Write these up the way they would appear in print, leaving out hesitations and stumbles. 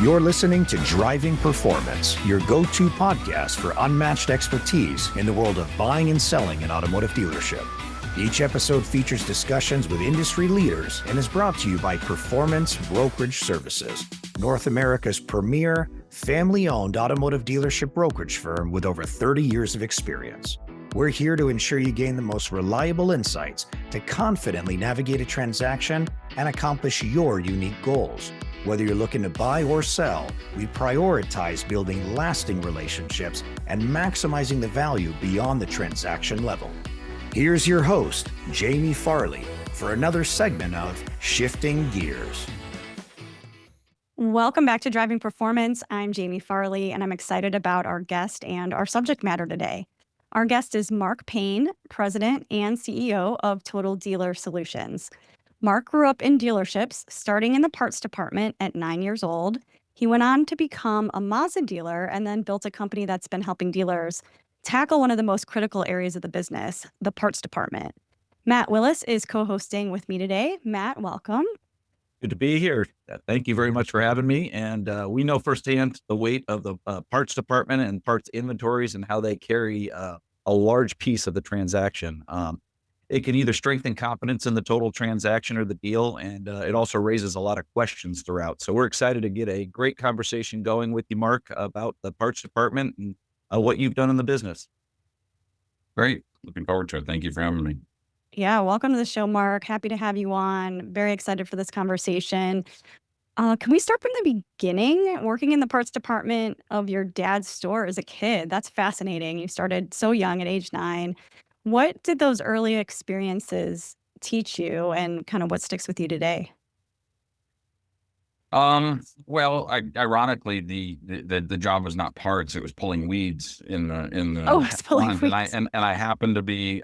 You're listening to Driving Performance, your go-to podcast for unmatched expertise in the world of buying and selling an automotive dealership. Each episode features discussions with industry leaders and is brought to you by Performance Brokerage Services, North America's premier, family-owned automotive dealership brokerage firm with over 30 years of experience. We're here to ensure you gain the most reliable insights to confidently navigate a transaction and accomplish your unique goals. Whether you're looking to buy or sell, we prioritize building lasting relationships and maximizing the value beyond the transaction level. Here's your host, Jamie Farley, for another segment of Shifting Gears. Welcome back to Driving Performance. I'm Jamie Farley, and I'm excited about our guest and our subject matter today. Our guest is Mark Payne, President and CEO of Total Dealer Solutions. Mark grew up in dealerships, starting in the parts department at 9 years old. He went on to become a Mazda dealer and then built a company that's been helping dealers tackle one of the most critical areas of the business, the parts department. Matt Willis is co-hosting with me today. Matt, welcome. Good to be here. Thank you very much for having me. And we know firsthand the weight of the parts department and parts inventories and how they carry a large piece of the transaction. It can either strengthen confidence in the total transaction or the deal, and it also raises a lot of questions throughout. So we're excited to get a great conversation going with you, Mark, about the parts department and what you've done in the business. Great. Looking forward to it. Thank you for having me. Yeah, welcome to the show, Mark. Happy to have you on. Very excited for this conversation. Can we start from the beginning? Working in the parts department of your dad's store as a kid. That's fascinating. You started so young at age 9. What did those early experiences teach you, and kind of what sticks with you today? Well, ironically, the job was not parts; it was pulling weeds in the. Oh, it's pulling lawn. weeds. And I happened to be.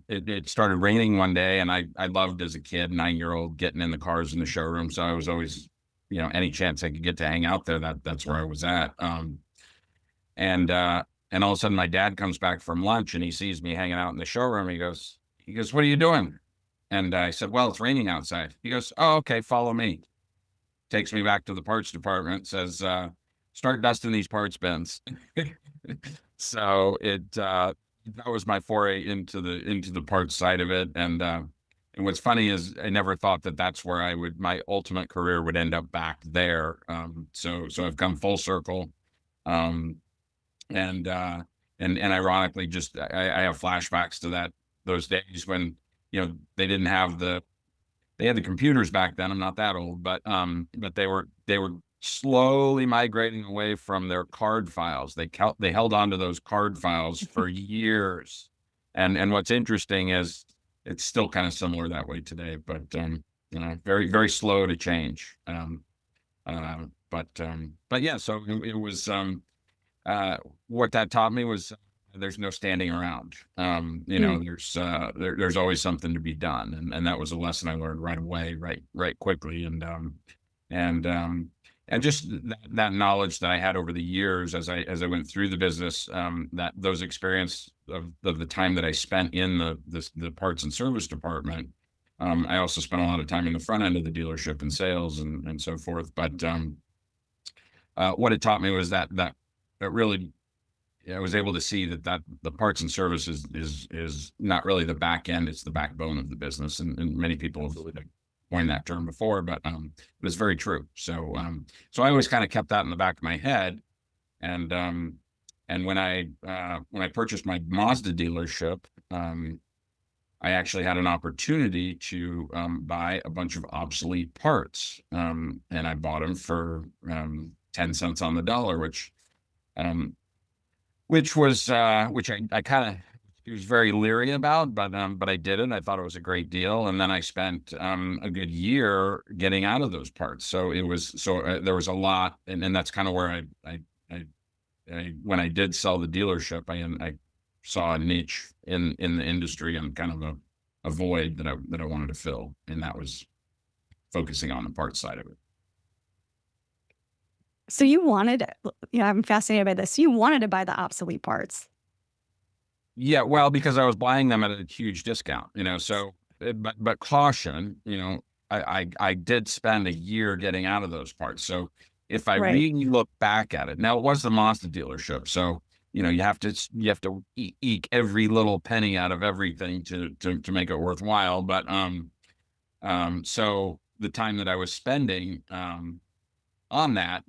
It started raining one day, and I loved as a kid, 9-year-old, getting in the cars in the showroom. So I was always, any chance I could get to hang out there, that's where I was at. And all of a sudden, my dad comes back from lunch, and he sees me hanging out in the showroom. He goes, "What are you doing?" And I said, "Well, it's raining outside." He goes, "Oh, okay, follow me." Takes me back to the parts department, says, "Start dusting these parts bins." So that was my foray into the parts side of it. And what's funny is I never thought that that's where my ultimate career would end up back there. So I've come full circle. And ironically, just I have flashbacks to those days when they didn't have they had the computers back then. I'm not that old, but they were slowly migrating away from their card files. They held on to those card files for years, and what's interesting is it's still kind of similar that way today, but very, very slow to change. But yeah, so it was. What that taught me was there's no standing around. There's always something to be done, and that was a lesson I learned right away, right quickly, and just that knowledge that I had over the years as I went through the business, that those experience of the time that I spent in the parts and service department. I also spent a lot of time in the front end of the dealership and sales and so forth. But what it taught me was that really, I was able to see that the parts and services is not really the back end; it's the backbone of the business. And many people have coined that term before, but it's very true. So I always kind of kept that in the back of my head. And when I purchased my Mazda dealership, I actually had an opportunity to buy a bunch of obsolete parts, and I bought them for 10 cents on the dollar, which I kind of was very leery about, but I did it. I thought it was a great deal, and then I spent a good year getting out of those parts. So there was a lot, and that's kind of where I when I did sell the dealership, I saw a niche in the industry and kind of a void that I wanted to fill, and that was focusing on the parts side of it. So I'm fascinated by this. You wanted to buy the obsolete parts. Yeah, well, because I was buying them at a huge discount, so, but caution, I did spend a year getting out of those parts. So if I Right. really look back at it, now it was the Mazda dealership, so you have to eke every little penny out of everything to make it worthwhile. But so the time that I was spending on that,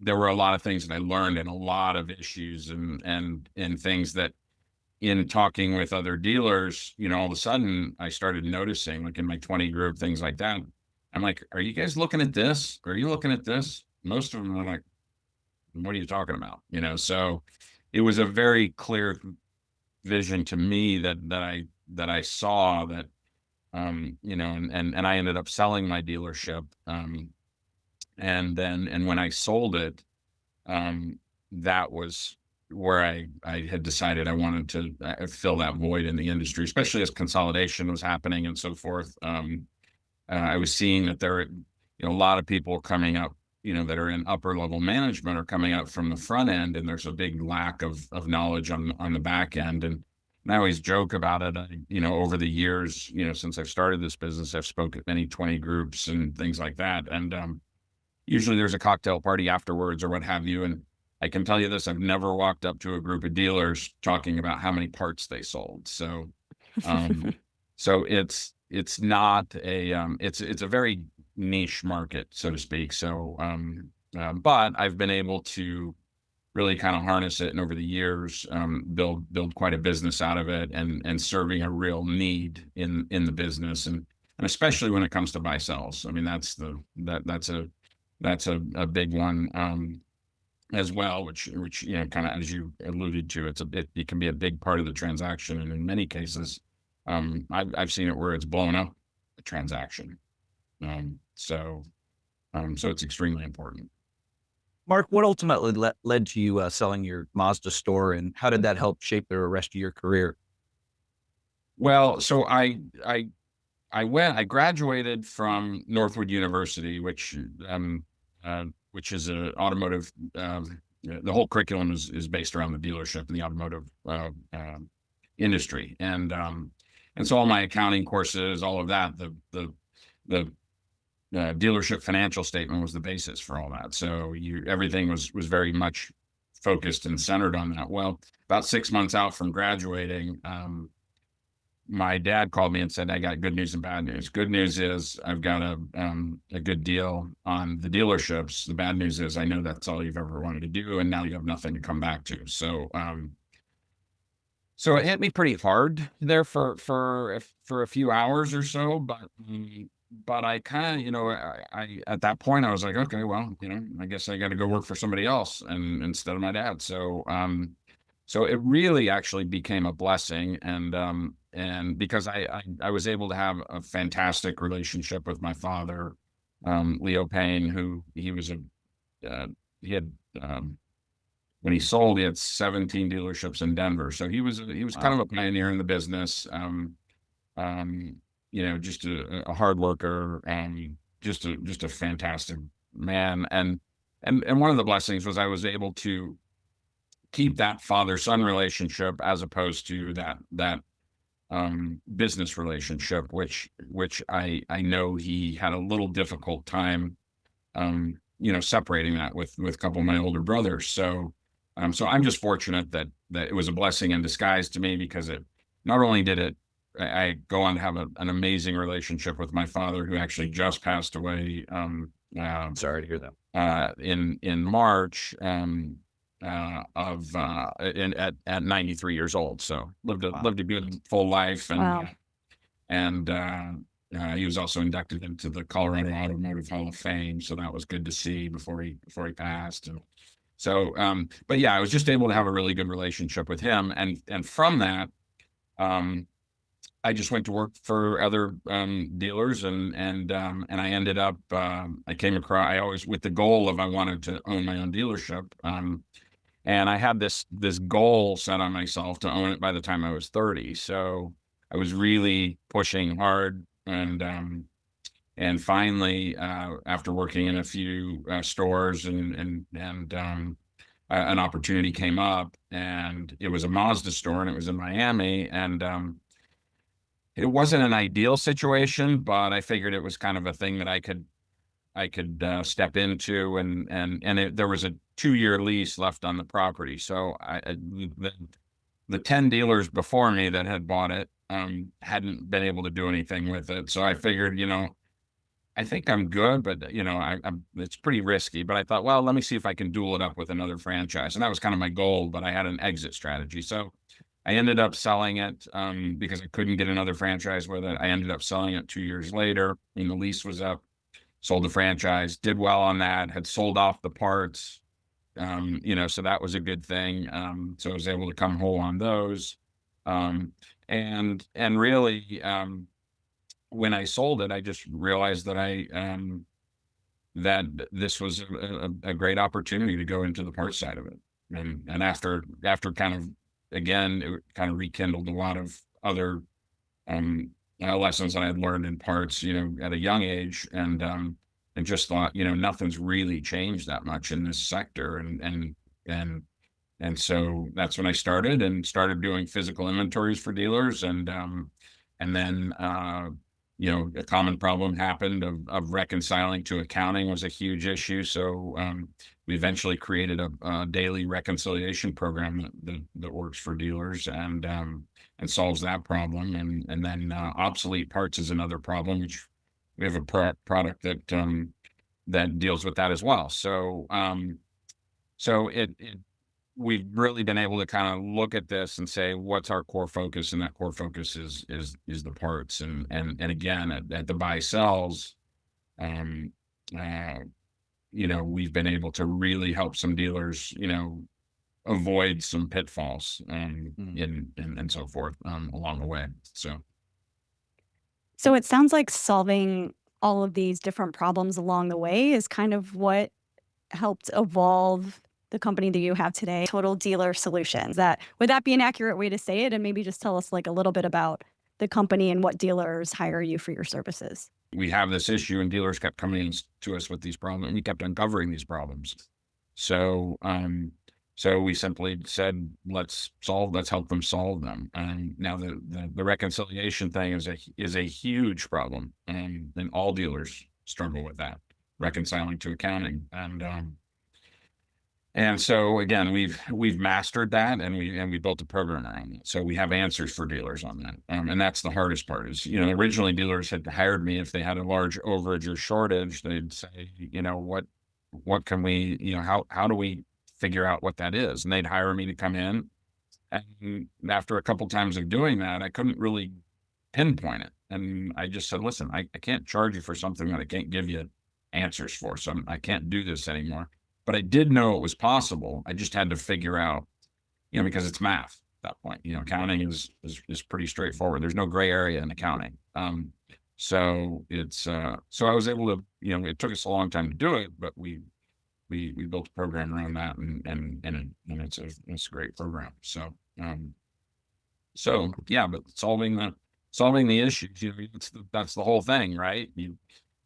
there were a lot of things that I learned and a lot of issues and things that in talking with other dealers, all of a sudden I started noticing, like in my 20 group, things like that. I'm like, are you guys looking at this? Are you looking at this? Most of them are like, what are you talking about? So it was a very clear vision to me that I saw that, and I ended up selling my dealership. And when I sold it, that was where I had decided I wanted to fill that void in the industry, especially as consolidation was happening and so forth. I was seeing that there, a lot of people coming up, that are in upper level management are coming up from the front end, and there's a big lack of knowledge on the back end. And I always joke about it. Over the years, since I've started this business, I've spoken at many 20 groups and things like that. And usually there's a cocktail party afterwards or what have you. And I can tell you this, I've never walked up to a group of dealers talking about how many parts they sold. So, so it's not it's a very niche market, so to speak. So, but I've been able to really kind of harness it, and over the years, build quite a business out of it, and serving a real need in the business, and especially when it comes to buy sells. I mean, that's a big one, as well, which kind of, as you alluded to, it can be a big part of the transaction, and in many cases, I've seen it where it's blown up a transaction. So it's extremely important. Mark, what ultimately led to you selling your Mazda store, and how did that help shape the rest of your career? Well, so I graduated from Northwood University, which is an automotive. The whole curriculum is based around the dealership and the automotive industry, and so all my accounting courses, all of that, the dealership financial statement was the basis for all that. So everything was very much focused and centered on that. Well, about 6 months out from graduating, my dad called me and said, I got good news and bad news. Good news is I've got a good deal on the dealerships. The bad news is I know that's all you've ever wanted to do, and now you have nothing to come back to. So so it hit me pretty hard there for a few hours or so, but I kind of, I at that point I was like, okay, well, I guess I got to go work for somebody else and instead of my dad. So so it really actually became a blessing, and because I was able to have a fantastic relationship with my father, Leo Payne, who he had when he sold, he had 17 dealerships in Denver. So he was kind of a pioneer in the business. Just a hard worker, and just a fantastic man. And one of the blessings was I was able to keep that father-son relationship as opposed to that business relationship, which I know he had a little difficult time, separating that with a couple of my older brothers. So I'm just fortunate that it was a blessing in disguise to me, because it not only did it, I go on to have an amazing relationship with my father, who actually just passed away. Sorry to hear that. In March, at 93 years old. So lived a good full life, and Wow. he was also inducted into the Colorado Automotive Hall of Fame. So that was good to see before he passed. And so, but yeah, I was just able to have a really good relationship with him, and from that, I just went to work for other dealers, and I ended up I came across, I always with the goal of I wanted to own my own dealership, and I had this goal set on myself to own it by the time I was 30. So I was really pushing hard, and finally, after working in a few stores, and an opportunity came up, and it was a Mazda store, and it was in Miami, and it wasn't an ideal situation, but I figured it was kind of a thing that I could step into, and there was a 2-year lease left on the property. So the 10 dealers before me that had bought it hadn't been able to do anything with it. So I figured, I think I'm good, but it's pretty risky. But I thought, well, let me see if I can duel it up with another franchise, and that was kind of my goal. But I had an exit strategy, so I ended up selling it because I couldn't get another franchise with it. I ended up selling it 2 years later, and the lease was up. Sold the franchise, did well on that. Had sold off the parts, so that was a good thing. So I was able to come whole on those, and really. When I sold it, I just realized that that this was a great opportunity to go into the parts side of it. And after kind of, again, it kind of rekindled a lot of other lessons that I had learned in parts, at a young age, and just thought, nothing's really changed that much in this sector, and so that's when I started doing physical inventories for dealers, and then a common problem happened of reconciling to accounting was a huge issue. So we eventually created a daily reconciliation program that works for dealers and solves that problem. And then obsolete parts is another problem, which we have a product that deals with that as well. So we've really been able to kind of look at this and say, what's our core focus? And that core focus is the parts. And again, at the buy sells, we've been able to really help some dealers, avoid some pitfalls and so forth along the way. So it sounds like solving all of these different problems along the way is kind of what helped evolve the company that you have today, Total Dealer Solutions. Would that be an accurate way to say it? And maybe just tell us like a little bit about the company and what dealers hire you for your services. We have this issue, and dealers kept coming to us with these problems, and we kept uncovering these problems. So we simply said, let's help them solve them. And now the reconciliation thing is a huge problem, and all dealers struggle with that, reconciling to accounting. And so again, we've mastered that, and we built a program around it. So we have answers for dealers on that, and that's the hardest part. Is originally dealers had hired me if they had a large overage or shortage. They'd say, what can we, how do we figure out what that is? And they'd hire me to come in, and after a couple times of doing that, I couldn't really pinpoint it, and I just said, listen, I can't charge you for something that I can't give you answers for, so I can't do this anymore. But I did know it was possible. I just had to figure out, because it's math at that point. Accounting is pretty straightforward. There's no gray area in accounting. So I was able to, it took us a long time to do it, but we built a program around that, and it's a great program. So yeah, but solving the issues, that's the whole thing, right?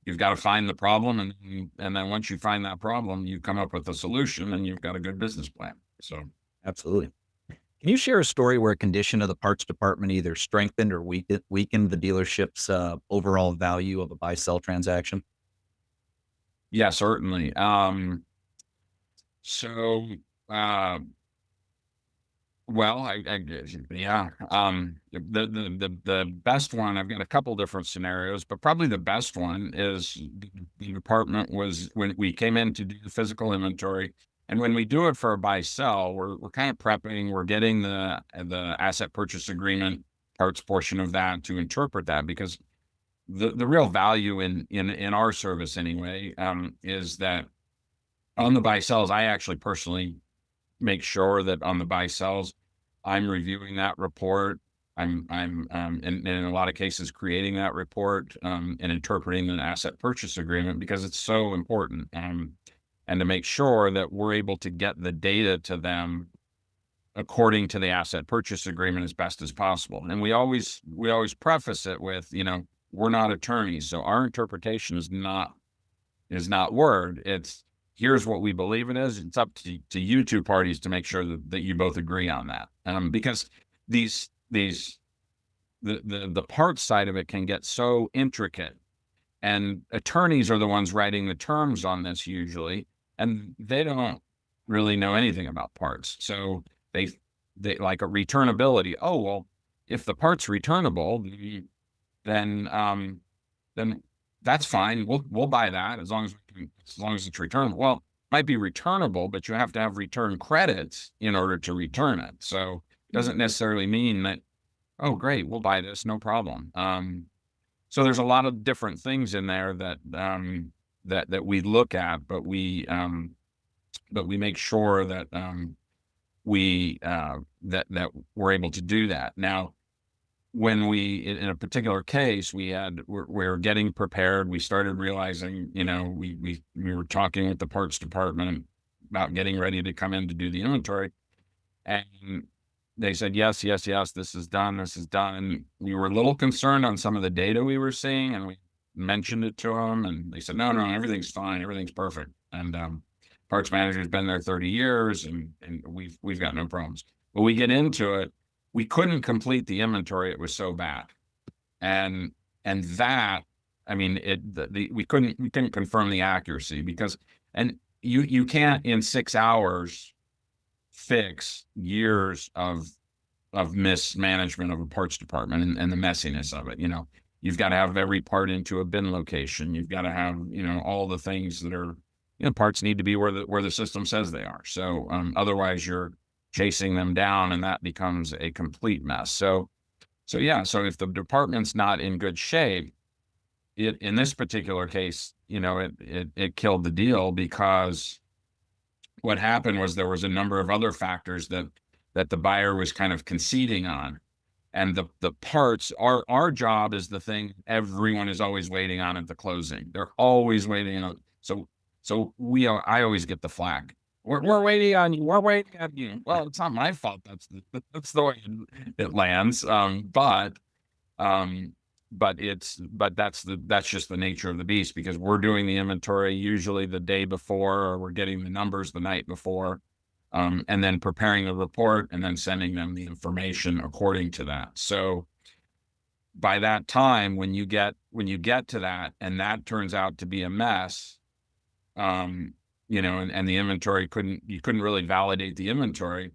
You've got to find the problem, and then once you find that problem, you come up with a solution, and you've got a good business plan. So Absolutely. Can you share a story where a condition of the parts department either strengthened or weakened the dealership's overall value of a buy-sell transaction? yeah, certainly. So well, yeah. The best one, I've got a couple different scenarios, but probably the best one is the department was when we came in to do the physical inventory. And when we do it for a buy sell, we're kind of prepping, we're getting the asset purchase agreement parts portion of that to interpret that, because the real value in our service anyway, is that on the buy sells, I actually personally make sure that on the buy sells, I'm reviewing that report. I'm in a lot of cases creating that report, and interpreting an asset purchase agreement, because it's so important, and to make sure that we're able to get the data to them according to the asset purchase agreement as best as possible. And we always preface it with, we're not attorneys, so our interpretation is not word. It's, here's what we believe it is. It's up to you two parties to make sure that you both agree on that. Because these the parts side of it can get so intricate, and attorneys are the ones writing the terms on this usually, and they don't really know anything about parts. So they like a returnability. Oh, well, if the part's returnable, then then that's fine. We'll buy that as long as it's returnable. Well, it might be returnable, but you have to have return credits in order to return it. So it doesn't necessarily mean that, oh, great, we'll buy this, no problem. So there's a lot of different things in there that we look at, but we make sure that that we're able to do that. Now, when in a particular case, we're getting prepared. We started realizing, we were talking with the parts department about getting ready to come in to do the inventory, and they said, yes, this is done. And we were a little concerned on some of the data we were seeing, and we mentioned it to them, and they said, no, everything's fine. Everything's perfect. And parts manager's been there 30 years and we've got no problems. But we get into it, we couldn't complete the inventory. It was so bad. And that, I mean, we couldn't confirm the accuracy because, and you can't in 6 hours fix years of mismanagement of a parts department and the messiness of it. You've got to have every part into a bin location. You've got to have, all the things that are, parts need to be where the system says they are. So otherwise you're chasing them down and that becomes a complete mess. So if the department's not in good shape, in this particular case, it killed the deal, because what happened was there was a number of other factors that the buyer was kind of conceding on. And the parts, our job is the thing everyone is always waiting on at the closing. They're always waiting on. So I always get the flack. We're waiting on you. We're waiting on you. Well, it's not my fault. That's the way it lands. But that's just the nature of the beast, because we're doing the inventory usually the day before, or we're getting the numbers the night before, and then preparing the report and then sending them the information according to that. So by that time, when you get to that, and that turns out to be a mess, and the inventory you couldn't really validate the inventory,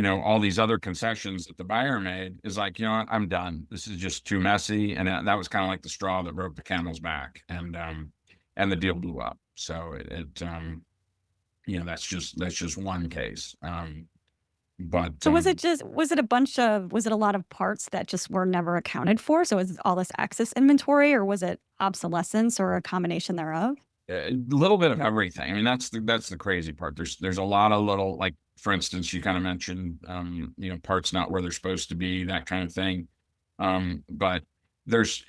all these other concessions that the buyer made is like, what, I'm done. This is just too messy. And that was kind of like the straw that broke the camel's back, and the deal blew up. So that's just one case. But So was it a lot of parts that just were never accounted for? So is all this excess inventory, or was it obsolescence, or a combination thereof? A little bit of everything. I mean, that's the crazy part. There's a lot of little, like, for instance, you kind of mentioned, parts not where they're supposed to be, that kind of thing. But there's,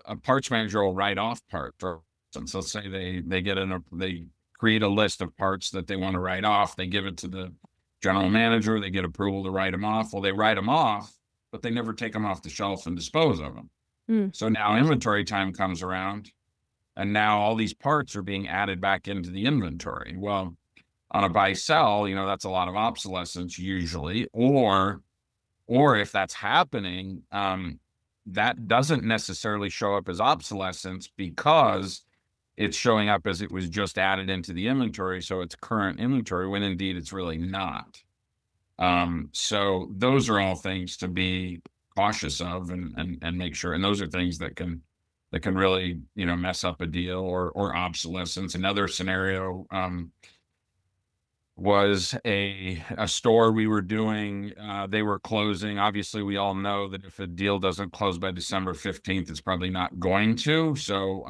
a parts manager will write off part. For instance, let's say they create a list of parts that they want to write off. They give it to the general manager. They get approval to write them off. Well, they write them off, but they never take them off the shelf and dispose of them. So now inventory time comes around, and now all these parts are being added back into the inventory. Well, on a buy sell, that's a lot of obsolescence usually, or if that's happening, that doesn't necessarily show up as obsolescence, because it's showing up as it was just added into the inventory. So it's current inventory, when indeed it's really not. So those are all things to be cautious of and make sure. And those are things that can really, mess up a deal, or obsolescence. Another scenario was a store we were doing. They were closing. Obviously, we all know that if a deal doesn't close by December 15th, it's probably not going to. So,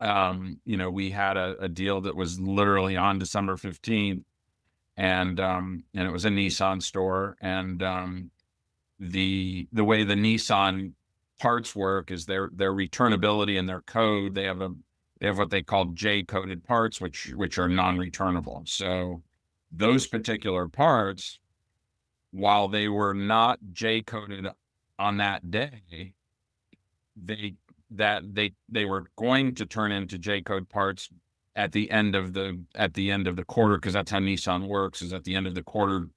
we had a deal that was literally on December 15th, and it was a Nissan store. And the way the Nissan parts work is their returnability and their code. They have what they call J-coded parts, which are non-returnable. So those particular parts, while they were not J-coded on that day, they were going to turn into J-code parts at the end of the quarter, because that's how Nissan works. Is at the end of the quarter,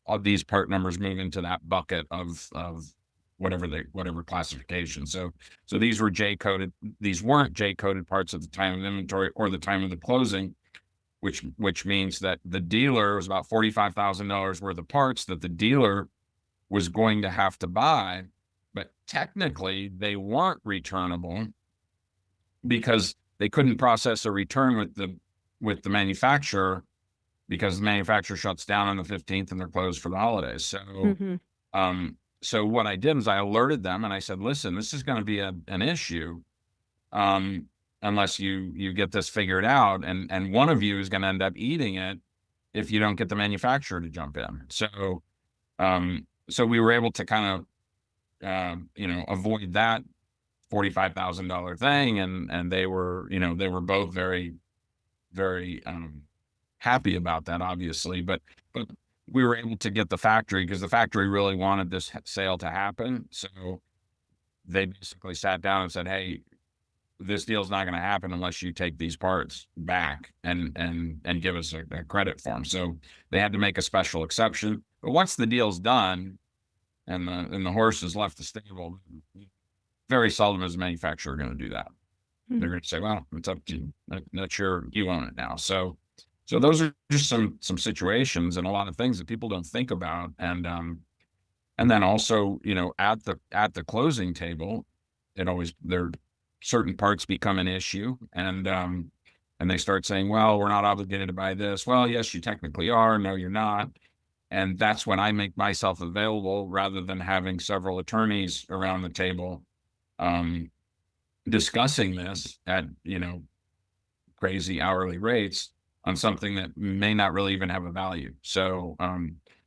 all these part numbers move into that bucket of whatever classification. So these were J coded. These weren't J coded parts at the time of inventory or the time of the closing, which means that the dealer was about $45,000 worth of parts that the dealer was going to have to buy, but technically they weren't returnable because they couldn't process a return with the manufacturer, because the manufacturer shuts down on the 15th and they're closed for the holidays. So, so what I did is I alerted them and I said, listen, this is going to be an issue, unless you get this figured out, and one of you is going to end up eating it if you don't get the manufacturer to jump in. So, so we were able to kind of, avoid that $45,000 thing. And they were both very, very, happy about that, obviously, but we were able to get the factory, because the factory really wanted this sale to happen. So they basically sat down and said, hey, this deal's not going to happen unless you take these parts back and give us a credit for them. So they had to make a special exception. But once the deal's done and the horse has left the stable, very seldom is the manufacturer going to do that. They're going to say, well, it's up to you. Not sure you own it now. So those are just some situations and a lot of things that people don't think about. And then also, at the closing table, there certain parts become an issue, and they start saying, well, we're not obligated to buy this. Well, yes, you technically are. No, you're not. And that's when I make myself available, rather than having several attorneys around the table, discussing this at, crazy hourly rates on something that may not really even have a value. So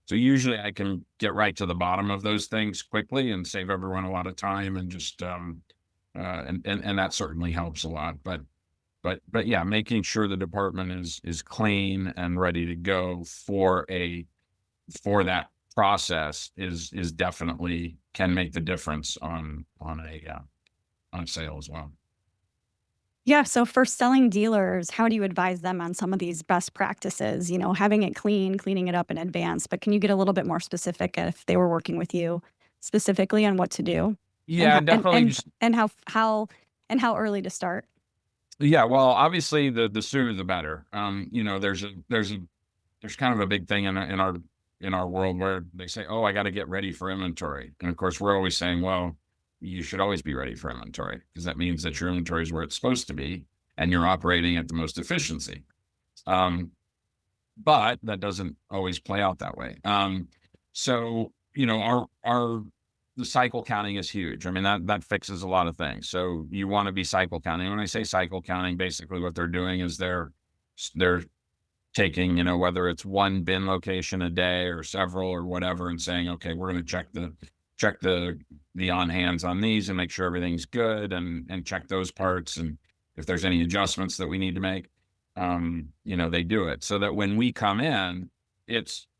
usually I can get right to the bottom of those things quickly and save everyone a lot of time, and just, and that certainly helps a lot. But yeah, making sure the department is clean and ready to go for that process is definitely can make the difference on a sale as well. Yeah. So for selling dealers, how do you advise them on some of these best practices? Having it cleaning it up in advance. But can you get a little bit more specific if they were working with you specifically on what to do? Yeah, definitely. And how early to start? Yeah, well, obviously the sooner the better. There's kind of a big thing in our world where they say, oh, I got to get ready for inventory. And of course, we're always saying, well, you should always be ready for inventory, because that means that your inventory is where it's supposed to be and you're operating at the most efficiency. But that doesn't always play out that way. So, the cycle counting is huge. I mean, that fixes a lot of things. So you want to be cycle counting. When I say cycle counting, basically what they're doing is they're taking, whether it's one bin location a day or several or whatever, and saying, okay, we're going to check the on hands on these and make sure everything's good, and check those parts. And if there's any adjustments that we need to make, they do it, so that when we come in,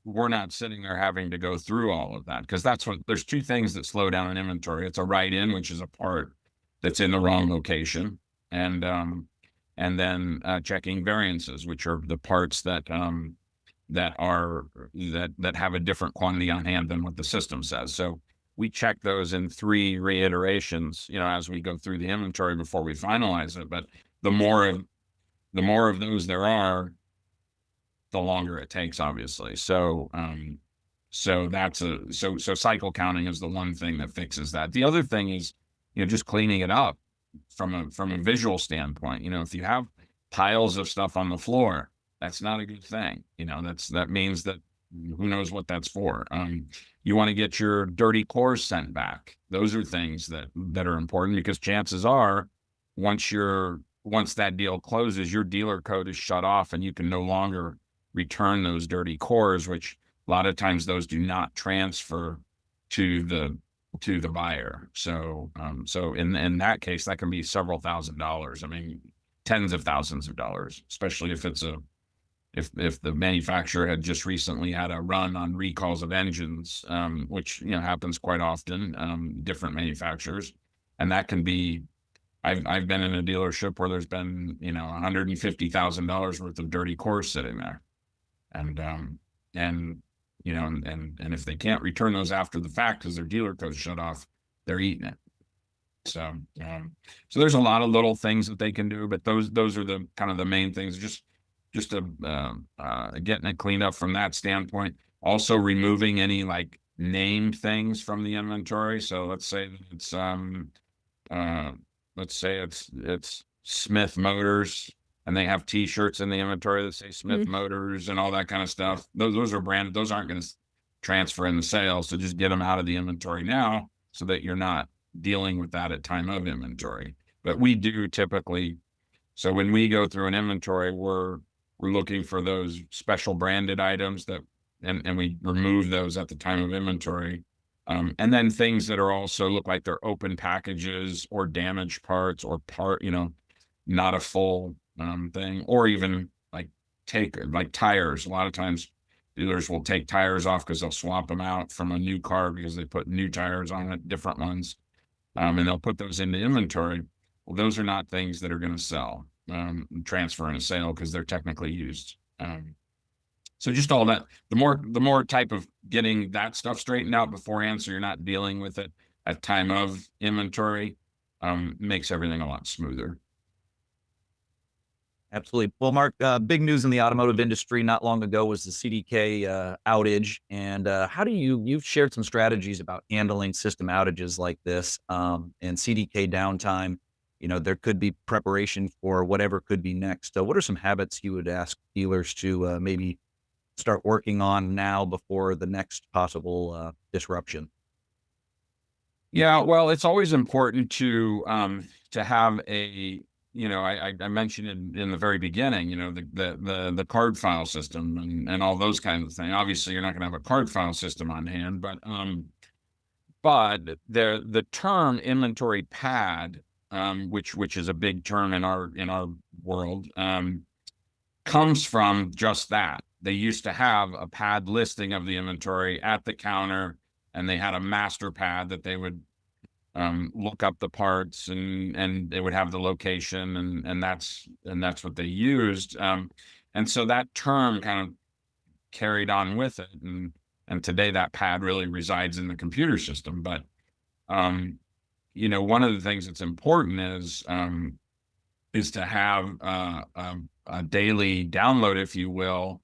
we're not sitting there having to go through all of that. Because there's two things that slow down an inventory. It's a write-in, which is a part that's in the wrong location, and then checking variances, which are the parts that have a different quantity on hand than what the system says. So we check those in 3 reiterations, as we go through the inventory before we finalize it. But the more of those there are, the longer it takes, obviously. So cycle counting is the one thing that fixes that. The other thing is, just cleaning it up from a visual standpoint. If you have piles of stuff on the floor, that's not a good thing. That means that who knows what that's for. You want to get your dirty cores sent back. Those are things that are important, because chances are once that deal closes, your dealer code is shut off and you can no longer return those dirty cores, which a lot of times those do not transfer to the buyer. So in that case, that can be several $1,000s. I mean, tens of thousands of dollars, especially if if the manufacturer had just recently had a run on recalls of engines, which happens quite often, different manufacturers, and that can be. I've been in a dealership where there's been $150,000 worth of dirty cores sitting there, and if they can't return those after the fact because their dealer code's shut off, they're eating it. So, so there's a lot of little things that they can do, but those are the kind of the main things. Just getting it cleaned up from that standpoint. Also removing any like named things from the inventory. So let's say it's Smith Motors, and they have T-shirts in the inventory that say Smith Motors and all that kind of stuff. Those are branded. Those aren't going to transfer in the sales. So just get them out of the inventory now, so that you're not dealing with that at time of inventory. But we do typically, so when we go through an inventory, we're looking for those special branded items that, and we remove those at the time of inventory. And then things that are also look like they're open packages or damaged parts or not a full thing, or even like tires. A lot of times dealers will take tires off because they'll swap them out from a new car because they put new tires on it, different ones. And they'll put those into inventory. Well, those are not things that are going to sell, transfer in a sale, because they're technically used. So just all that, the more type of getting that stuff straightened out beforehand, so you're not dealing with it at time of inventory, makes everything a lot smoother. Absolutely. Well, Mark, big news in the automotive industry not long ago was the CDK outage. And how do you've shared some strategies about handling system outages like this, and CDK downtime? There could be preparation for whatever could be next. So what are some habits you would ask dealers to maybe start working on now before the next possible disruption? Yeah, well, it's always important to have a, I mentioned in the very beginning, the card file system and all those kinds of things. Obviously, you're not going to have a card file system on hand, but the term inventory pad, which is a big term in our world, comes from just that. They used to have a pad listing of the inventory at the counter, and they had a master pad that they would look up the parts, and they would have the location, and that's what they used. And so that term kind of carried on with it, and today that pad really resides in the computer system. But one of the things that's important is to have a daily download, if you will.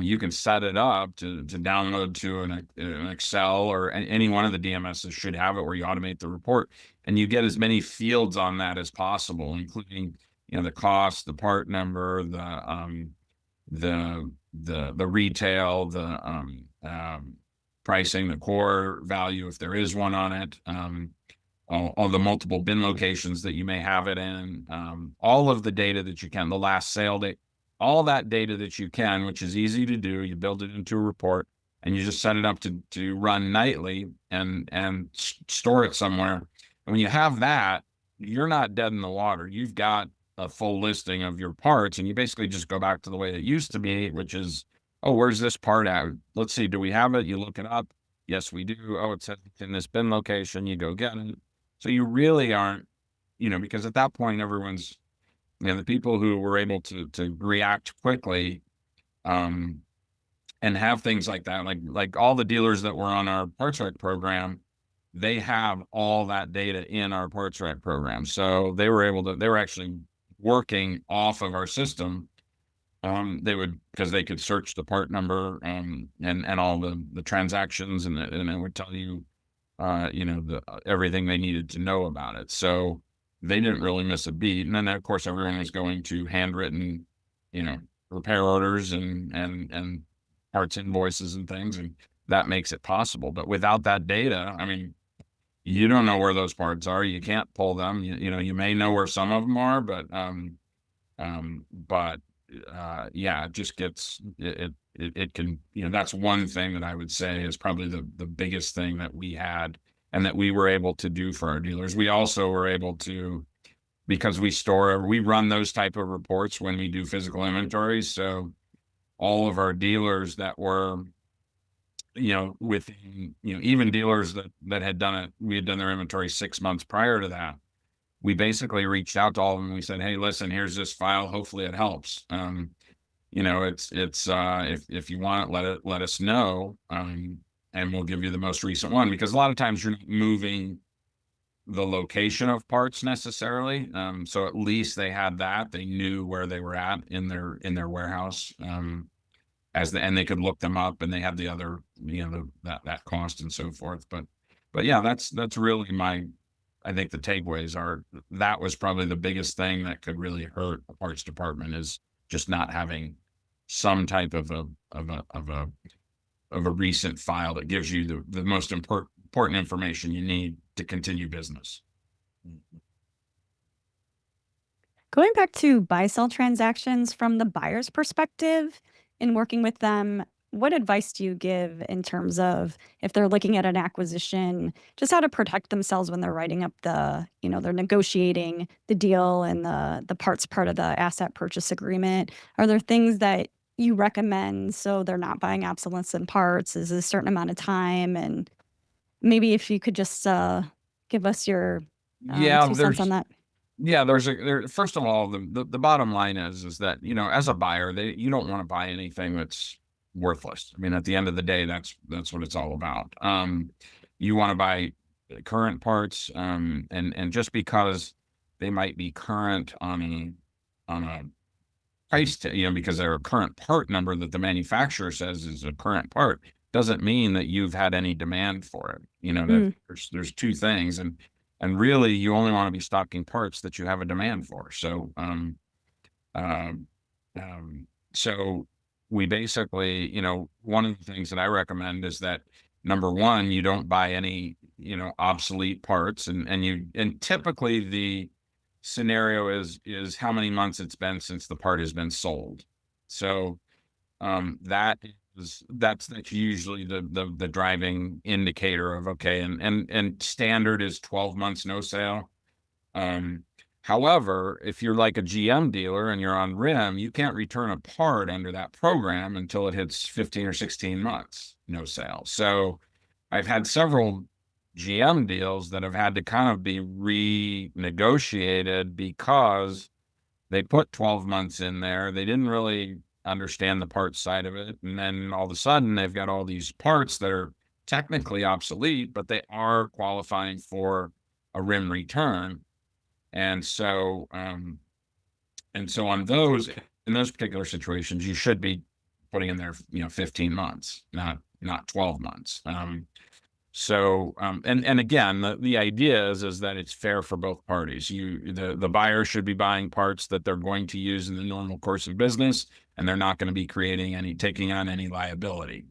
You can set it up to download to an Excel, or any one of the DMSs should have it, where you automate the report, and you get as many fields on that as possible, including the cost, the part number, the retail, the pricing, the core value if there is one on it, all the multiple bin locations that you may have it in, all of the data that you can, the last sale date. All that data that you can, which is easy to do. You build it into a report, and you just set it up to run nightly and store it somewhere. And when you have that, you're not dead in the water. You've got a full listing of your parts, and you basically just go back to the way it used to be, which is, oh, where's this part at? Let's see, do we have it? You look it up. Yes, we do. Oh, it says it's in this bin location. You go get it. So you really aren't, because at that point, everyone's, the people who were able to react quickly, and have things like that, like all the dealers that were on our Parts Rec program, they have all that data in our Parts Rec program. So they were actually working off of our system. Because they could search the part number, and all the transactions, and it would tell you, everything they needed to know about it. So they didn't really miss a beat. And then, of course, everyone was going to handwritten, repair orders and parts invoices and things, and that makes it possible. But without that data, I mean, you don't know where those parts are. You can't pull them. You may know where some of them are, but it just gets it can, that's one thing that I would say is probably the biggest thing that we had, and that we were able to do for our dealers. We also were able to, because we run those type of reports when we do physical inventories. So all of our dealers that were, within, even dealers that had done it, we had done their inventory 6 months prior to that. We basically reached out to all of them and we said, hey, listen, here's this file. Hopefully it helps. It's if you want it, let us know. And we'll give you the most recent one, because a lot of times you're not moving the location of parts necessarily. So at least they had that. They knew where they were at in their warehouse. And they could look them up, and they have the other, that cost and so forth. But yeah, that's really I think the takeaways are that was probably the biggest thing that could really hurt a parts department, is just not having some type of a recent file that gives you the most important information you need to continue business. Going back to buy-sell transactions from the buyer's perspective in working with them, what advice do you give in terms of if they're looking at an acquisition, just how to protect themselves when they're writing up they're negotiating the deal and the parts part of the asset purchase agreement? Are there things that you recommend so they're not buying obsolescent parts? Is it a certain amount of time? And maybe if you could just give us your Yeah, 2 cents on that. first of all, the bottom line is that, as a buyer, you don't want to buy anything that's worthless. I mean, at the end of the day, that's what it's all about. You want to buy current parts, and just because they might be current on a price, because they're a current part number that the manufacturer says is a current part, doesn't mean that you've had any demand for it. That there's two things, and really, you only want to be stocking parts that you have a demand for. So, so we basically, one of the things that I recommend is that, number one, you don't buy any, obsolete parts, and typically the scenario is how many months it's been since the part has been sold. So, that's usually the driving indicator of, okay, and standard is 12 months no sale. However, if you're like a GM dealer and you're on RIM, you can't return a part under that program until it hits 15 or 16 months no sale. So I've had several GM deals that have had to kind of be renegotiated because they put 12 months in there. They didn't really understand the parts side of it. And then all of a sudden they've got all these parts that are technically obsolete, but they are qualifying for a RIM return. And so, in those particular situations, you should be putting in there, 15 months, not 12 months. And again, the idea is that it's fair for both parties. The buyer should be buying parts that they're going to use in the normal course of business, and they're not going to be taking on any liability.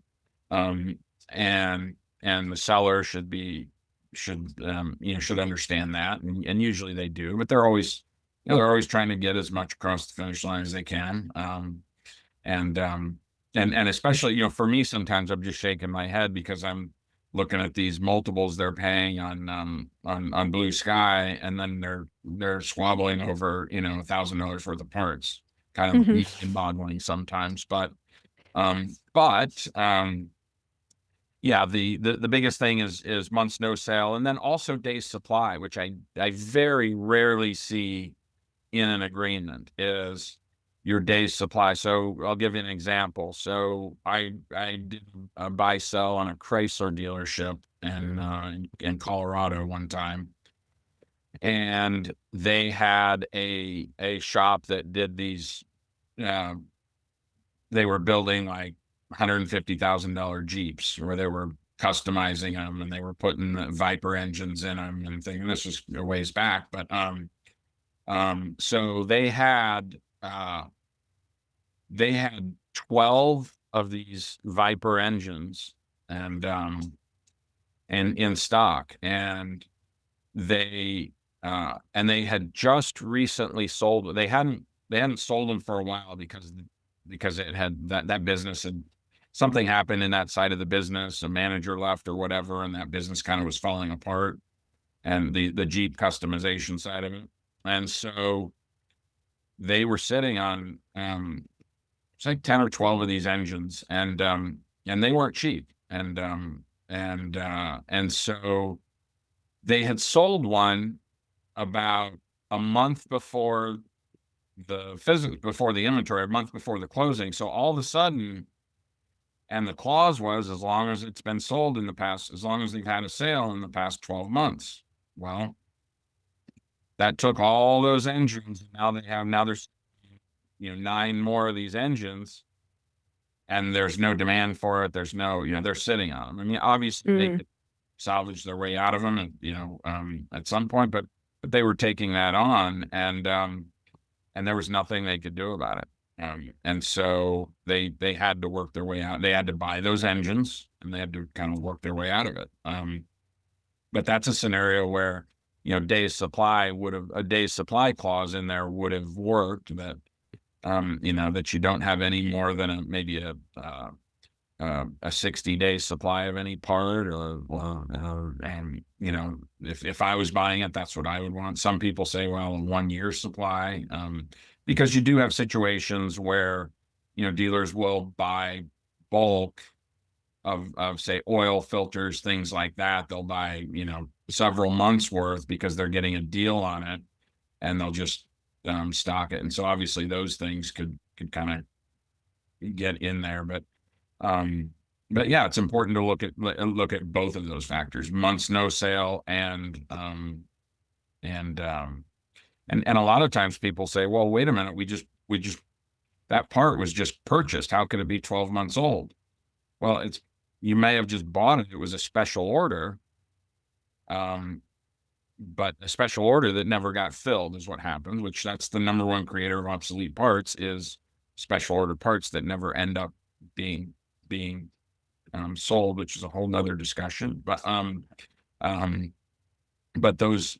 And the seller should understand that, and usually they do, but they're always trying to get as much across the finish line as they can. And especially, for me, sometimes I'm just shaking my head because I'm looking at these multiples they're paying on Blue Sky, and then they're squabbling over, $1,000 worth of parts. Kind of mind-boggling sometimes, but yeah, the biggest thing is months no sale, and then also days supply, which I very rarely see in an agreement, is your days supply. So I'll give you an example. So I did a buy sell on a Chrysler dealership in Colorado one time, and they had a shop that did these. They were building like $150,000 Jeeps, where they were customizing them, and they were putting the Viper engines in them and things. And this was a ways back, but so they had 12 of these Viper engines and in stock, and they had just recently sold. They hadn't sold them for a while because it had that business had something happened in that side of the business. A manager left or whatever, and that business kind of was falling apart, and the Jeep customization side of it. And so they were sitting on it's like 10 or 12 of these engines, and they weren't cheap. And so they had sold one about a month before the inventory, a month before the closing. So all of a sudden, and the clause was, as long as it's been sold in the past, as long as they've had a sale in the past 12 months. Well, that took all those engines. And now there's, 9 more of these engines, and there's no demand for it. There's no, they're sitting on them. I mean, obviously they Mm. could salvage their way out of them, and at some point, but they were taking that on, and there was nothing they could do about it. And so they had to work their way out. They had to buy those engines, and they had to kind of work their way out of it. But that's a scenario where, a day's supply clause in there would have worked, that, that you don't have any more than maybe a 60-day supply of any part, and if I was buying it, that's what I would want. Some people say, well, a 1-year supply, because you do have situations where, dealers will buy bulk of say oil filters, things like that. They'll buy, several months worth because they're getting a deal on it, and they'll just stock it. And so obviously those things could kind of get in there, but yeah, it's important to look at both of those factors: months no sale, and a lot of times people say, well, wait a minute, we just that part was just purchased. How could it be 12 months old? Well, you may have just bought it. It was a special order, but a special order that never got filled is what happened, which that's the number one creator of obsolete parts, is special order parts that never end up being sold, which is a whole nother discussion. But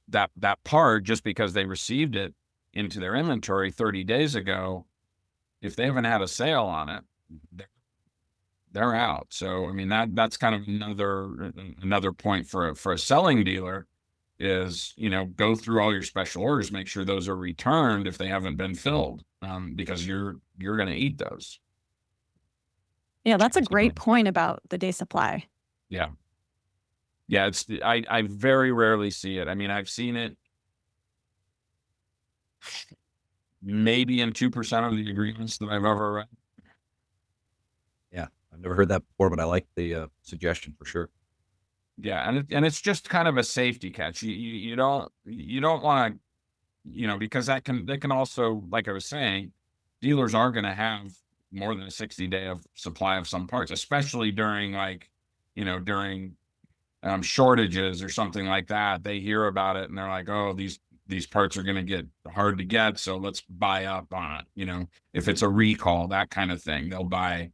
that part, just because they received it into their inventory 30 days ago, if they haven't had a sale on it, they're out. So I mean, that's kind of another point for a selling dealer is, go through all your special orders, make sure those are returned if they haven't been filled, because you're going to eat those. Yeah, that's a great point about the day supply. Yeah. Yeah, I very rarely see it. I mean, I've seen it maybe in 2% of the agreements that I've ever read. Yeah, I've never heard that before, but I like the suggestion for sure. Yeah, and it's just kind of a safety catch. You don't want to, because they can also, like I was saying, dealers are going to have more than a 60-day of supply of some parts, especially during during shortages or something like that. They hear about it and they're like, oh, these parts are going to get hard to get, so let's buy up on it. If it's a recall, that kind of thing, they'll buy,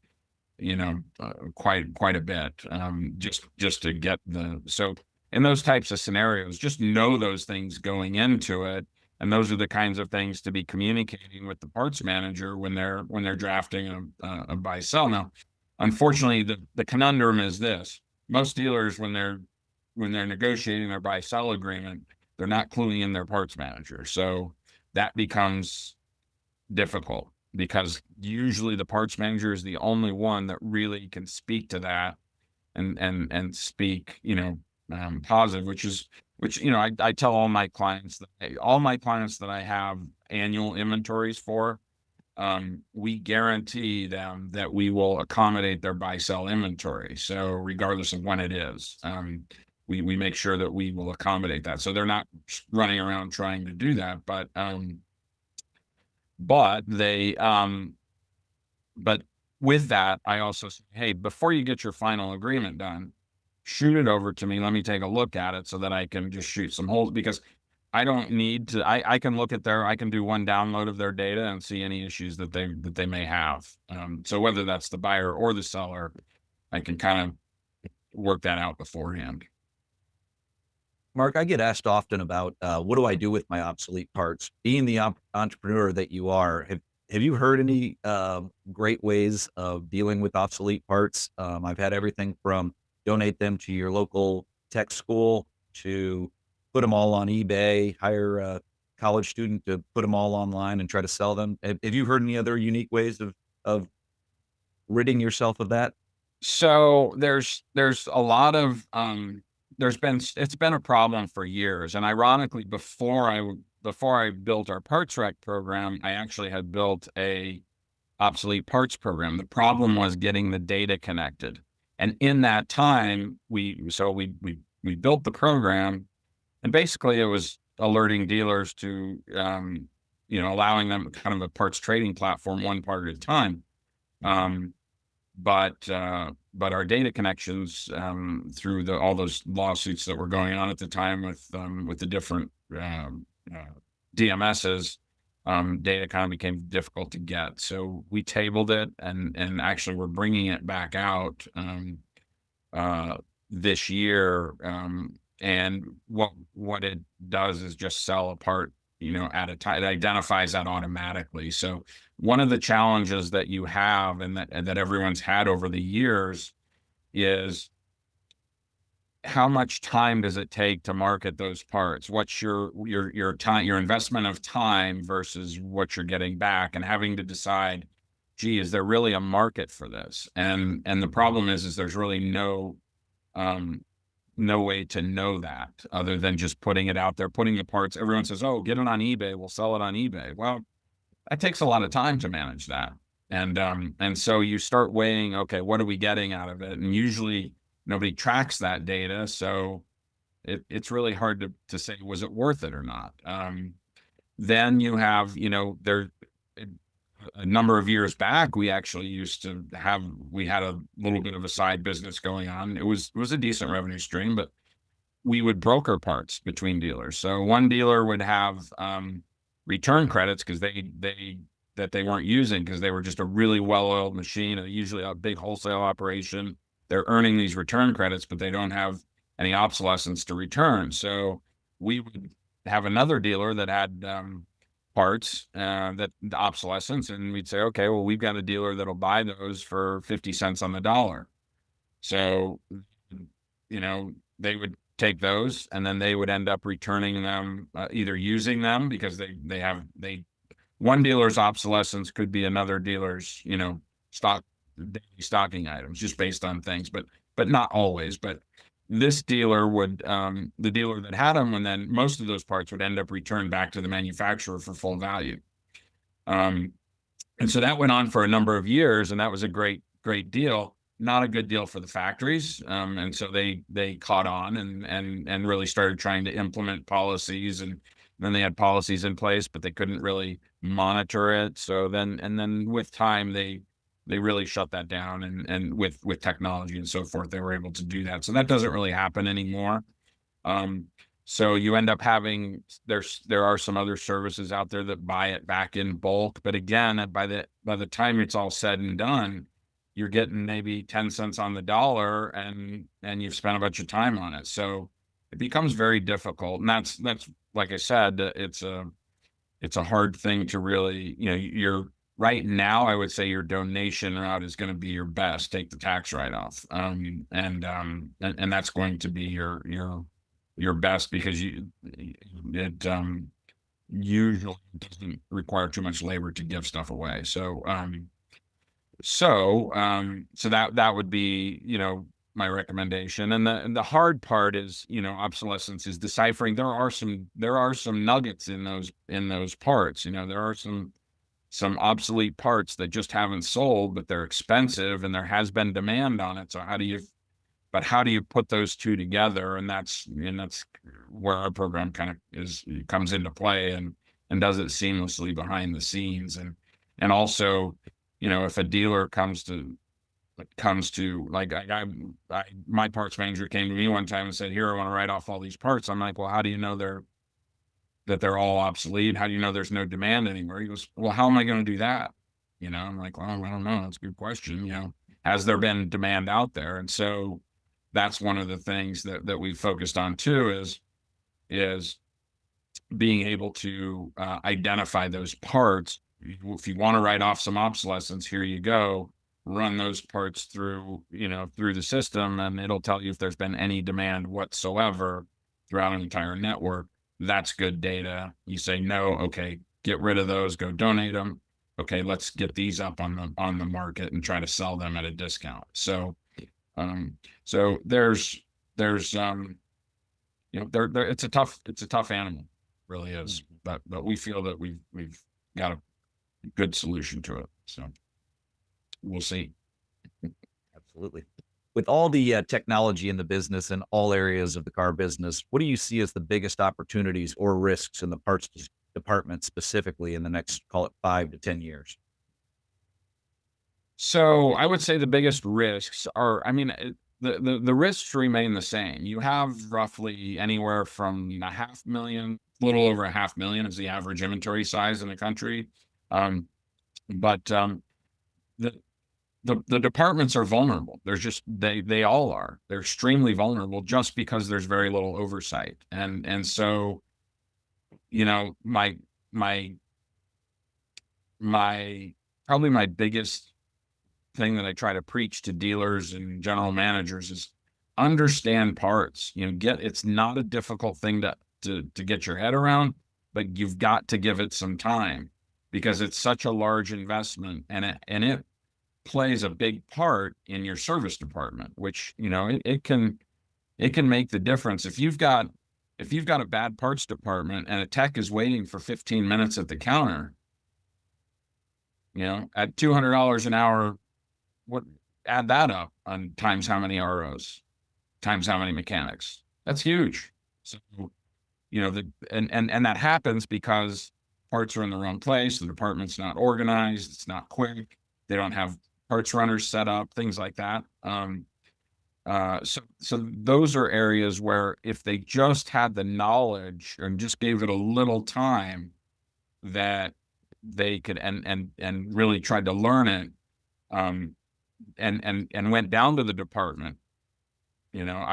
quite a bit, just to get so in those types of scenarios, just know those things going into it. And those are the kinds of things to be communicating with the parts manager when they're drafting a buy sell. Now, unfortunately, the conundrum is this: most dealers, when they're negotiating their buy sell agreement, they're not cluing in their parts manager. So that becomes difficult, because usually the parts manager is the only one that really can speak to that and speak, positive, which I tell all my clients that I have annual inventories for, we guarantee them that we will accommodate their buy sell inventory. So regardless of when it is, we make sure that we will accommodate that. So they're not running around trying to do that, but they, but with that, I also say, hey, before you get your final agreement done, shoot it over to me. Let me take a look at it so that I can just shoot some holes, because I don't need to, I can look at I can do one download of their data and see any issues that they may have. So whether that's the buyer or the seller, I can kind of work that out beforehand. Mark, I get asked often about what do I do with my obsolete parts? Being the entrepreneur that you are, have you heard any great ways of dealing with obsolete parts? I've had everything from donate them to your local tech school to put them all on eBay, hire a college student to put them all online and try to sell them. Have you heard any other unique ways of ridding yourself of that? So there's a lot of it's been a problem for years. And ironically, before I built our parts rec program, I actually had built a obsolete parts program. The problem was getting the data connected. And in that time, we built the program, and basically it was alerting dealers to, allowing them kind of a parts trading platform, one part at a time. But our data connections, through all those lawsuits that were going on at the time with the different DMSs, data kind of became difficult to get. So we tabled it, and actually we're bringing it back out this year. And what it does is just sell a part, at a time. It identifies that automatically. So one of the challenges that you have, and that everyone's had over the years, is how much time does it take to market those parts? What's your time, your investment of time versus what you're getting back, and having to decide, gee, is there really a market for this? And the problem is there's really no way to know that other than just putting it out there, putting the parts. Everyone says, oh, get it on eBay, we'll sell it on eBay. Well, that takes a lot of time to manage that. And so you start weighing, okay, what are we getting out of it? And usually nobody tracks that data. So it's really hard to say, was it worth it or not? Then you have, a number of years back, we actually we had a little bit of a side business going on. It was a decent revenue stream, but we would broker parts between dealers. So one dealer would have return credits because they weren't using, because they were just a really well-oiled machine, usually a big wholesale operation. They're earning these return credits, but they don't have any obsolescence to return. So we would have another dealer that had parts, that the obsolescence, and we'd say, okay, well, we've got a dealer that'll buy those for 50 cents on the dollar. So, they would take those, and then they would end up returning them, either using them because one dealer's obsolescence could be another dealer's, daily stocking items, just based on things, but not always. But this dealer would, the dealer that had them, and then most of those parts would end up returned back to the manufacturer for full value. And so that went on for a number of years, and that was a great deal. Not a good deal for the factories. And so they caught on and really started trying to implement policies, and then they had policies in place, but they couldn't really monitor it. So then with time, they really shut that down, and with technology and so forth, they were able to do that. So that doesn't really happen anymore. So you end up having, there are some other services out there that buy it back in bulk. But again, by the time it's all said and done, you're getting maybe 10 cents on the dollar, and you've spent a bunch of time on it. So it becomes very difficult. And that's like I said, it's a hard thing to really, you're right now, I would say your donation route is going to be your best. Take the tax write-off, and that's going to be your best, because it usually doesn't require too much labor to give stuff away. So that would be, my recommendation. And the hard part is, obsolescence is deciphering. There are some nuggets in those parts. There are some obsolete parts that just haven't sold, but they're expensive, and there has been demand on it. So how do you put those two together? And that's where our program kind of comes into play, and does it seamlessly behind the scenes. And also, if a dealer comes to like, my parts manager came to me one time and said, here, I want to write off all these parts. I'm like, well, how do you know that they're all obsolete? How do you know there's no demand anymore? He goes, well, how am I going to do that? I'm like, well, I don't know. That's a good question. Has there been demand out there? And so that's one of the things that we focused on too, is being able to identify those parts. If you want to write off some obsolescence, here you go. Run those parts through the system, and it'll tell you if there's been any demand whatsoever throughout an entire network. That's good data. You say, no, okay, get rid of those, go donate them. Okay, let's get these up on the market and try to sell them at a discount. So there's it's a tough animal, really is. But we feel that we've got a good solution to it. So we'll see. Absolutely. With all the technology in the business and all areas of the car business, what do you see as the biggest opportunities or risks in the parts department specifically in the next, call it 5 to 10 years? So I would say the biggest risks are, I mean, the risks remain the same. You have roughly anywhere from a half million, little over a half million is the average inventory size in the country. Um, but the, the departments are vulnerable. There's just they all are. They're extremely vulnerable just because there's very little oversight. And so, you know, my my probably my biggest thing that I try to preach to dealers and general managers is understand parts. You know, it's not a difficult thing to get your head around, but you've got to give it some time because it's such a large investment, and it plays a big part in your service department, which, you know, it can make the difference. If you've got a bad parts department and a tech is waiting for 15 minutes at the counter, you know, at $200 an hour, what add that up on times how many ROs, times how many mechanics. That's huge. So, you know, and that happens because parts are in the wrong place, the department's not organized, it's not quick, they don't have parts runners set up, things like that. So those are areas where if they just had the knowledge and just gave it a little time, that they could and really tried to learn it, and went down to the department. You know,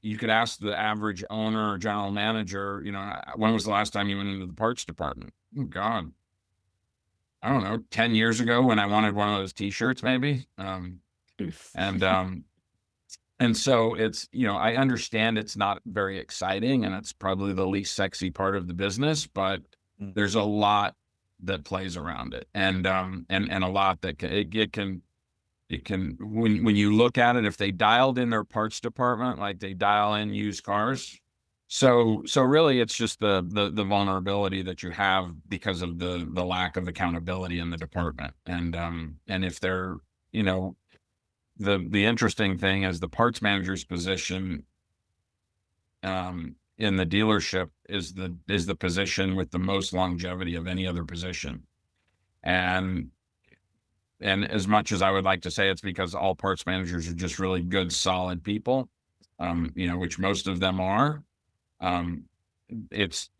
you could ask the average owner or general manager, you know, when was the last time you went into the parts department? Oh God, I don't know, 10 years ago when I wanted one of those t-shirts, maybe. And and so it's, you know, I understand it's not very exciting and it's probably the least sexy part of the business, but Mm. there's a lot that plays around it, and a lot that it can, when you look at it, if they dialed in their parts department like they dial in used cars. So really it's just the vulnerability that you have because of the lack of accountability in the department. And if they're, you know, the interesting thing is the parts manager's position in the dealership is the position with the most longevity of any other position. And as much as I would like to say it's because all parts managers are just really good, solid people, you know, which most of them are, um, it's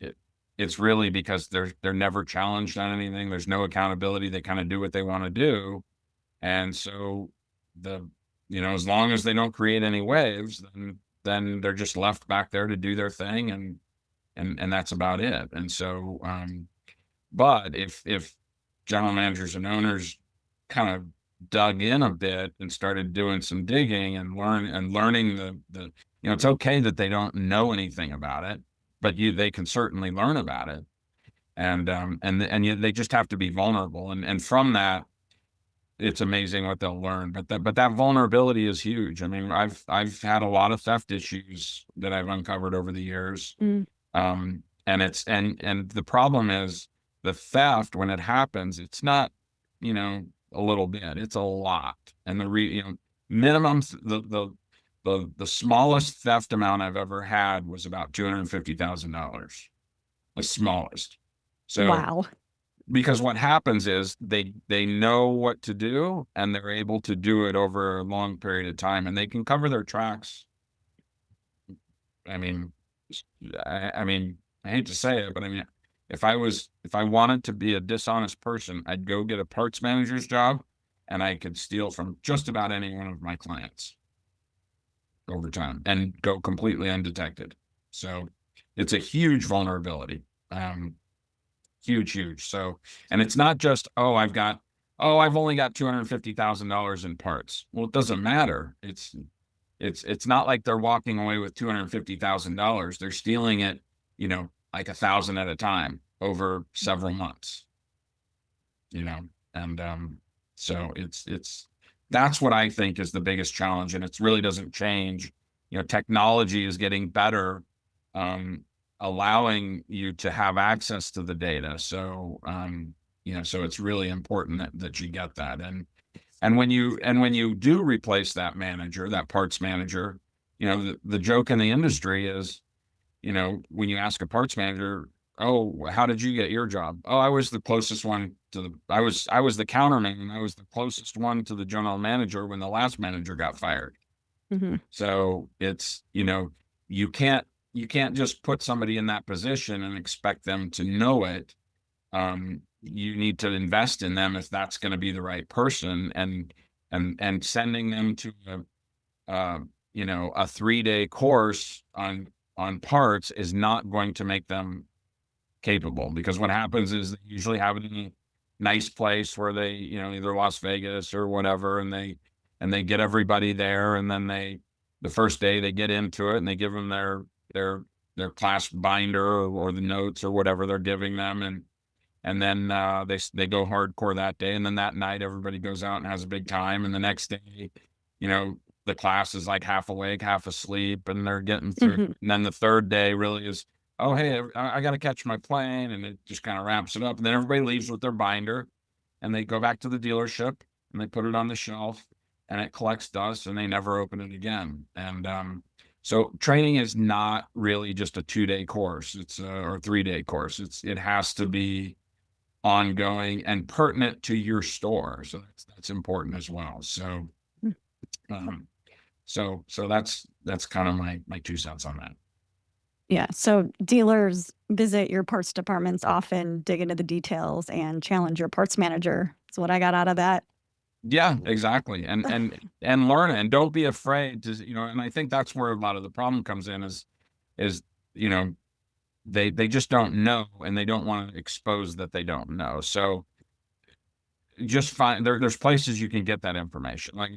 really because they're never challenged on anything. There's no accountability. They kind of do what they want to do, and so you know, as long as they don't create any waves, then they're just left back there to do their thing, and that's about it. And so, but if general managers and owners kind of dug in a bit and started doing some digging and learning the, you know, it's okay that they don't know anything about it, but they can certainly learn about it. And they just have to be vulnerable. And from that, it's amazing what they'll learn. But that vulnerability is huge. I mean, I've had a lot of theft issues that I've uncovered over the years. Mm. And the problem is the theft, when it happens, it's not, you know, a little bit, it's a lot. And you know, minimums, the smallest theft amount I've ever had was about $250,000, the smallest. So, Wow. because what happens is they know what to do and they're able to do it over a long period of time, and they can cover their tracks. I mean, I mean, I hate to say it, but I mean, if I wanted to be a dishonest person, I'd go get a parts manager's job and I could steal from just about any one of my clients over time and go completely undetected. So it's a huge vulnerability. Huge. So, and it's not just, I've only got $250,000 in parts. Well, it doesn't matter. It's not like they're walking away with $250,000. They're stealing it, you know, like 1,000 at a time over several months, you know? And, so that's what I think is the biggest challenge. And it really doesn't change. You know, technology is getting better, allowing you to have access to the data. So, you know, so it's really important that you get that. And when you do replace that manager, that parts manager, the joke in the industry is, when you ask a parts manager, oh, how did you get your job? Oh, I was the closest one to I was the counterman, and I was the closest one to the general manager when the last manager got fired. Mm-hmm. So it's, you can't just put somebody in that position and expect them to know it. You need to invest in them if that's going to be the right person, and sending them to a 3-day course on parts is not going to make them capable, because what happens is they usually have it in a nice place where they, either Las Vegas or whatever, and they get everybody there, and then the first day they get into it and they give them their class binder or the notes or whatever they're giving them, and then they go hardcore that day, and then that night everybody goes out and has a big time, and the next day, the class is like half awake, half asleep, and they're getting through. Mm-hmm. And then the third day really is, oh, hey, I got to catch my plane, and it just kind of wraps it up. And then everybody leaves with their binder, and they go back to the dealership, and they put it on the shelf, and it collects dust, and they never open it again. And so training is not really just a 2-day course. It's or 3-day course. It has to be ongoing and pertinent to your store. So that's important as well. So, so that's kind of my 2 cents on that. Yeah. So dealers visit your parts departments often, dig into the details, and challenge your parts manager. That's what I got out of that. Yeah, exactly. And learn it, and don't be afraid to, and I think that's where a lot of the problem comes in is, they just don't know, and they don't want to expose that they don't know. So just find there's places you can get that information. Like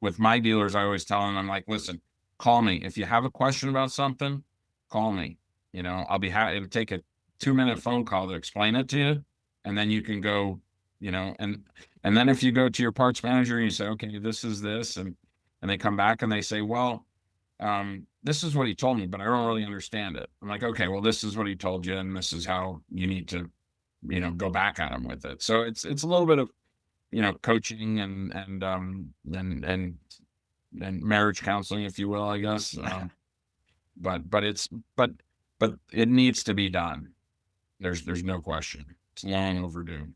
with my dealers, I always tell them, I'm like, listen, call me. If you have a question about something, call me. I'll be happy. It'll take a 2-minute phone call to explain it to you. And then you can go, and then if you go to your parts manager and you say, okay, this is this, and they come back and they say, well, this is what he told me, but I don't really understand it. I'm like, okay, well, this is what he told you, and this is how you need to, go back at him with it. So it's a little bit of, coaching and marriage counseling, if you will, I guess. But it needs to be done. There's no question. It's long overdue.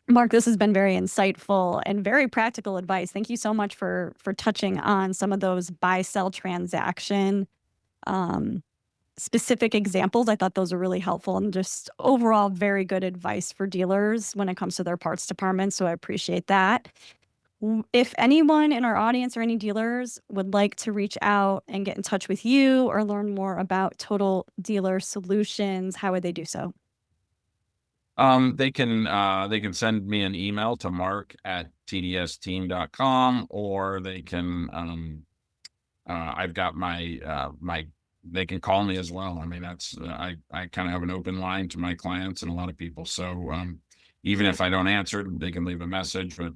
Mark, this has been very insightful and very practical advice. Thank you so much for touching on some of those buy-sell transaction specific examples. I thought those were really helpful, and just overall very good advice for dealers when it comes to their parts department. So I appreciate that. If anyone in our audience or any dealers would like to reach out and get in touch with you or learn more about Total Dealer Solutions, how would they do so? They can send me an email to mark@tdsteam.com, or they can, I've got they can call me as well. I mean, that's, I kind of have an open line to my clients and a lot of people. So, even if I don't answer, they can leave a message, but,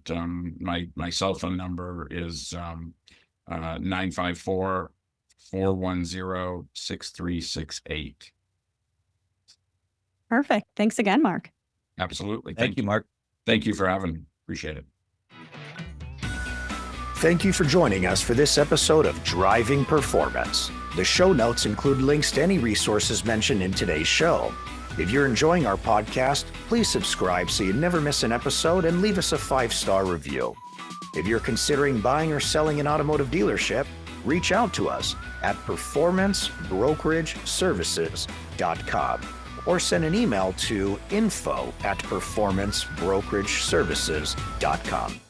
my cell phone number is, 954-410-6368. Perfect. Thanks again, Mark. Absolutely. Thank you, Mark. Thank you for having me. Appreciate it. Thank you for joining us for this episode of Driving Performance. The show notes include links to any resources mentioned in today's show. If you're enjoying our podcast, please subscribe so you never miss an episode, and leave us a 5-star review. If you're considering buying or selling an automotive dealership, reach out to us at performancebrokerageservices.com or send an email to info@performancebrokerage services.com.